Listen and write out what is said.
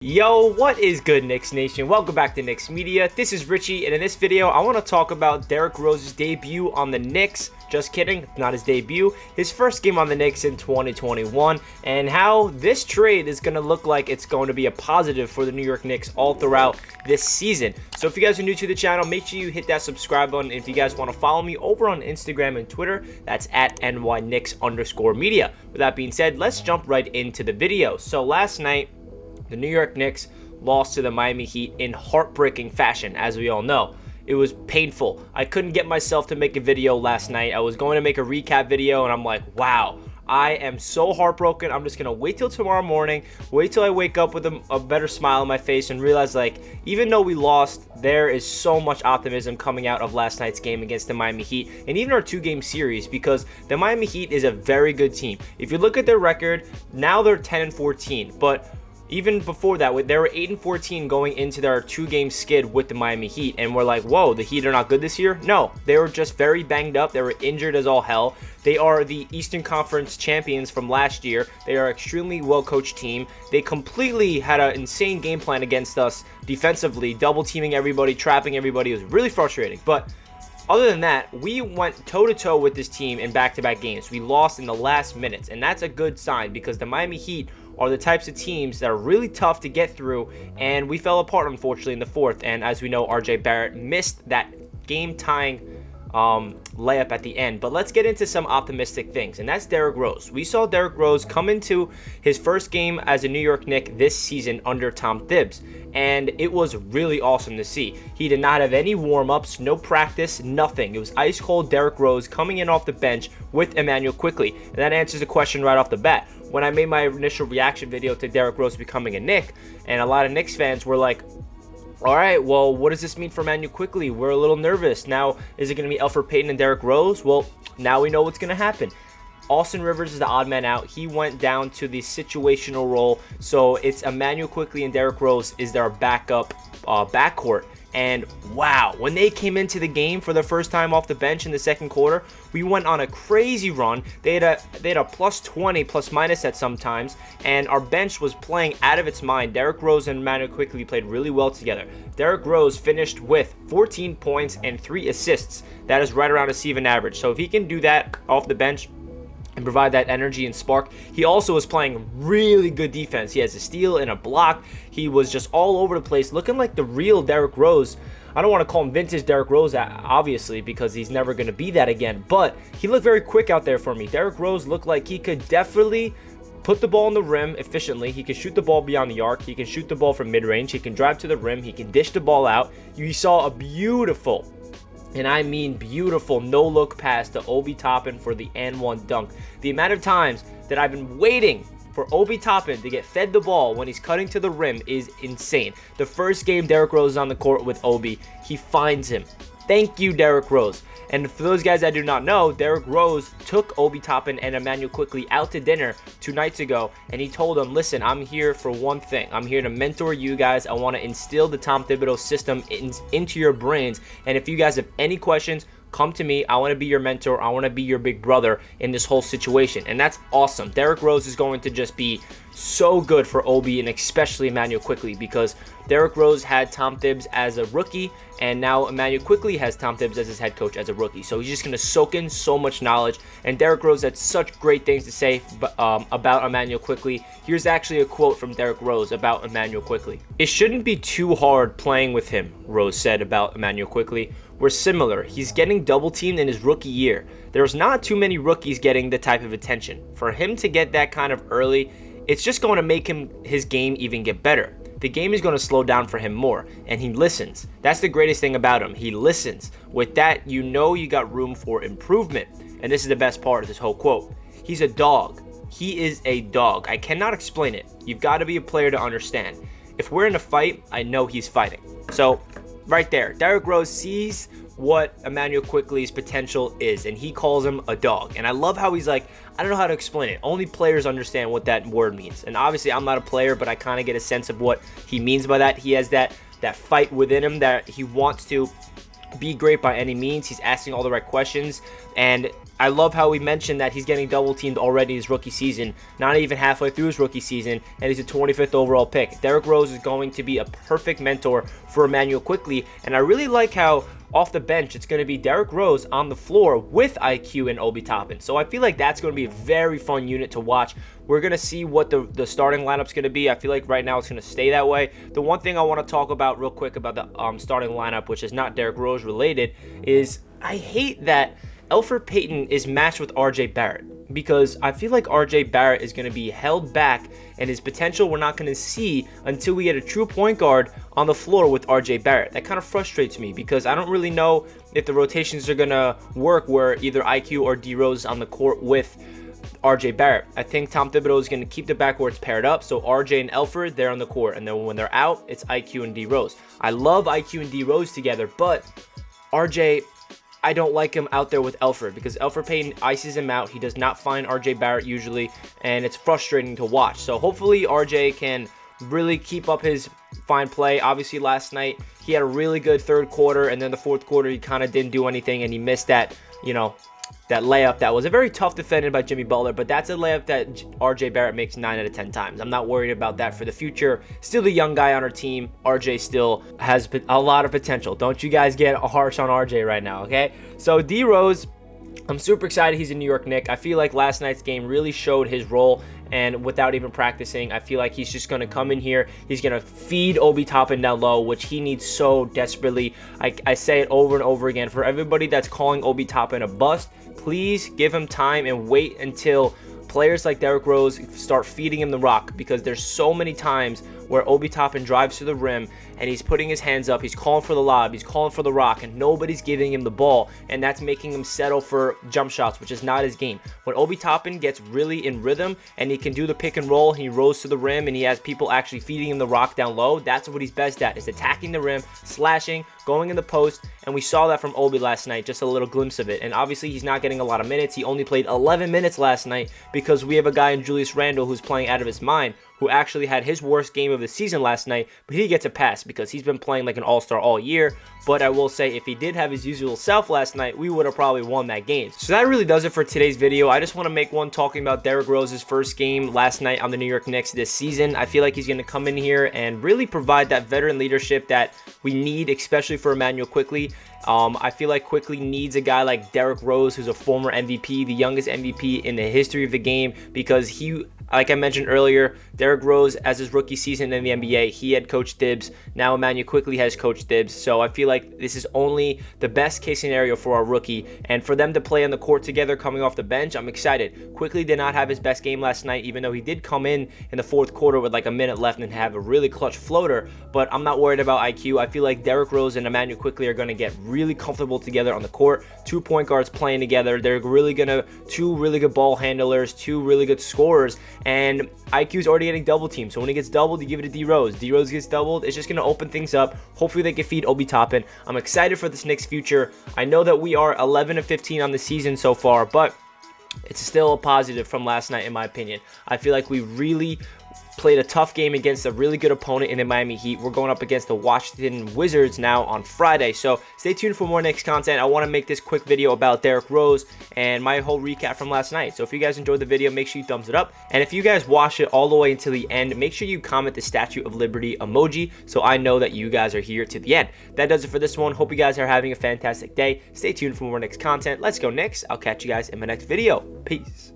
Yo, what is good, Knicks Nation? Welcome back to Knicks Media. This is Richie, and in this video, I want to talk about Derrick Rose's debut on the Knicks. Just kidding, not his debut. His first game on the Knicks in 2021, and how this trade is going to look like it's going to be a positive for the New York Knicks all throughout this season. So if you guys are new to the channel, make sure you hit that subscribe button. If you guys want to follow me over on Instagram and Twitter, that's at NYKnicks_media. With that being said, let's jump right into the video. So last night, the New York Knicks lost to the Miami Heat in heartbreaking fashion, as we all know. It was painful. I couldn't get myself to make a video last night. I was going to make a recap video, and I'm like, wow, I am so heartbroken. I'm just going to wait till tomorrow morning, wait till I wake up with a better smile on my face and realize, like, even though we lost, there is so much optimism coming out of last night's game against the Miami Heat and even our two-game series, because the Miami Heat is a very good team. If you look at their record, now they're 10-14, but even before that, they were 8-14 going into their two-game skid with the Miami Heat, and we're like, whoa, the Heat are not good this year? No, they were just very banged up. They were injured as all hell. They are the Eastern Conference champions from last year. They are an extremely well-coached team. They completely had an insane game plan against us defensively, double-teaming everybody, trapping everybody. It was really frustrating, but other than that, we went toe-to-toe with this team in back-to-back games. We lost in the last minutes, and that's a good sign because the Miami Heat are the types of teams that are really tough to get through, and we fell apart, unfortunately, in the fourth. And as we know, R.J. Barrett missed that game-tying layup at the end. But let's get into some optimistic things, and that's Derrick Rose. We saw Derrick Rose come into his first game as a New York Knick this season under Tom Thibs, and it was really awesome to see. He did not have any warm-ups, no practice, nothing. It was ice-cold Derrick Rose coming in off the bench with Immanuel Quickley, and that answers the question right off the bat. When I made my initial reaction video to Derrick Rose becoming a Knick, and a lot of Knicks fans were like, all right, well, what does this mean for Immanuel Quickley? We're a little nervous. Now, is it going to be Elfrid Payton and Derrick Rose? Well, now we know what's going to happen. Austin Rivers is the odd man out. He went down to the situational role, so it's Immanuel Quickley and Derrick Rose is their backup backcourt. And wow, when they came into the game for the first time off the bench in the second quarter, we went on a crazy run. They had a plus 20 plus minus at some times, and our bench was playing out of its mind. Derrick Rose and Immanuel Quickley played really well together. Derrick Rose finished with 14 points and 3 assists. That is right around a season average. So if he can do that off the bench and provide that energy and spark. He also was playing really good defense. He has a steal and a block. He was just all over the place, looking like the real Derrick Rose. I don't want to call him vintage Derrick Rose, obviously, because he's never going to be that again, but he looked very quick out there for me. Derrick Rose looked like he could definitely put the ball in the rim efficiently. He can shoot the ball beyond the arc. He can shoot the ball from mid-range. He can drive to the rim. He can dish the ball out. You saw a beautiful, and I mean beautiful, no-look pass to Obi Toppin for the and-one dunk. The amount of times that I've been waiting for Obi Toppin to get fed the ball when he's cutting to the rim is insane. The first game Derrick Rose is on the court with Obi, he finds him. Thank you, Derrick Rose. And for those guys that do not know, Derrick Rose took Obi Toppin and Immanuel Quickley out to dinner 2 nights ago, and he told them, listen, I'm here for one thing. I'm here to mentor you guys. I want to instill the Tom Thibodeau system into your brains, and if you guys have any questions, come to me. I want to be your mentor. I want to be your big brother in this whole situation. And that's awesome. Derrick Rose is going to just be so good for Obi and especially Immanuel Quickley, because Derrick Rose had Tom Thibs as a rookie, and now Immanuel Quickley has Tom Thibs as his head coach as a rookie. So he's just going to soak in so much knowledge. And Derrick Rose had such great things to say about Immanuel Quickley. Here's actually a quote from Derrick Rose about Immanuel Quickley. It shouldn't be too hard playing with him, Rose said about Immanuel Quickley. We're similar. He's getting double teamed in his rookie year. There's not too many rookies getting the type of attention. For him to get that kind of early, it's just going to make his game even get better. The game is going to slow down for him more, and he listens. That's the greatest thing about him. He listens. With that, you know you got room for improvement. And this is the best part of this whole quote. He's a dog. He is a dog. I cannot explain it. You've got to be a player to understand. If we're in a fight, I know he's fighting. So, right there, Derrick Rose sees what Immanuel Quickley's potential is, and he calls him a dog. And I love how he's like, I don't know how to explain it. Only players understand what that word means. And obviously, I'm not a player, but I kind of get a sense of what he means by that. He has that fight within him that he wants to be great by any means. He's asking all the right questions, and I love how we mentioned that he's getting double teamed already in his rookie season, not even halfway through his rookie season, and he's a 25th overall pick. Derrick Rose is going to be a perfect mentor for Emmanuel Quickley, and I really like how off the bench it's going to be Derrick Rose on the floor with IQ and Obi Toppin. So I feel like that's going to be a very fun unit to watch. We're going to see what the starting lineup's going to be. I feel like right now it's going to stay that way. The one thing I want to talk about real quick about the starting lineup, which is not Derrick Rose related, is I hate that Elfrid Payton is matched with RJ Barrett, because I feel like RJ Barrett is going to be held back, and his potential we're not going to see until we get a true point guard on the floor with RJ Barrett. That kind of frustrates me, because I don't really know if the rotations are going to work where either IQ or D Rose is on the court with RJ Barrett. I think Tom Thibodeau is going to keep the backcourts paired up, so RJ and Elfrid, they're on the court, and then when they're out, it's IQ and D Rose. I love IQ and D Rose together, but RJ, I don't like him out there with Elfrid, because Elfrid Payton ices him out. He does not find RJ Barrett usually, and it's frustrating to watch. So hopefully RJ can really keep up his fine play. Obviously last night he had a really good third quarter, and then the fourth quarter he kind of didn't do anything, and he missed that, that layup that was a very tough defended by Jimmy Butler, but that's a layup that RJ Barrett makes 9 out of 10 times. I'm not worried about that for the future. Still the young guy on our team. RJ still has a lot of potential. Don't you guys get harsh on RJ right now, okay? So D Rose, I'm super excited he's a New York Knick. I feel like last night's game really showed his role, and without even practicing, I feel like he's just going to come in here. He's going to feed Obi Toppin down low, which he needs so desperately. I say it over and over again. For everybody that's calling Obi Toppin a bust, please give him time and wait until players like Derrick Rose start feeding him the rock, because there's so many times where Obi Toppin drives to the rim and he's putting his hands up, he's calling for the lob, he's calling for the rock, and nobody's giving him the ball, and that's making him settle for jump shots, which is not his game. When Obi Toppin gets really in rhythm and he can do the pick and roll, he rolls to the rim and he has people actually feeding him the rock down low, that's what he's best at, is attacking the rim, slashing, going in the post, and we saw that from Obi last night, just a little glimpse of it. And obviously he's not getting a lot of minutes. He only played 11 minutes last night because we have a guy in Julius Randle who's playing out of his mind, who actually had his worst game of the season last night, but he gets a pass because he's been playing like an all-star all year. But I will say, if he did have his usual self last night, we would have probably won that game. So that really does it for today's video. I just want to make one talking about Derrick Rose's first game last night on the New York Knicks this season. I feel like he's going to come in here and really provide that veteran leadership that we need, especially for Emmanuel Quickley. I feel like Quickley needs a guy like Derrick Rose, who's a former MVP, the youngest MVP in the history of the game, because he, like I mentioned earlier, Derrick Rose, as his rookie season in the NBA, he had Coach Thibs. Now Emmanuel Quickley has Coach Thibs. So I feel like this is only the best case scenario for our rookie. And for them to play on the court together coming off the bench, I'm excited. Quickley did not have his best game last night, even though he did come in the fourth quarter with like a minute left and have a really clutch floater. But I'm not worried about IQ. I feel like Derrick Rose and Emmanuel Quickley are going to get really comfortable together on the court. 2 point guards playing together. They're really going to, 2 really good ball handlers, 2 really good scorers. And IQ's already getting double teamed, so when he gets doubled, you give it to D Rose. D Rose gets doubled, it's just going to open things up. Hopefully they can feed Obi Toppin. I'm excited for this Knicks future. I know that we are 11-15 on the season so far, but it's still a positive from last night in my opinion. I feel like we really played a tough game against a really good opponent in the Miami Heat. We're going up against the Washington Wizards now on Friday, so stay tuned for more Knicks content. I want to make this quick video about Derrick Rose and my whole recap from last night. So if you guys enjoyed the video, make sure you thumbs it up, and if you guys watch it all the way until the end, make sure you comment the Statue of Liberty emoji so I know that you guys are here to the end. That does it for this one. Hope you guys are having a fantastic day. Stay tuned for more Knicks content. Let's go Knicks. I'll catch you guys in my next video. Peace.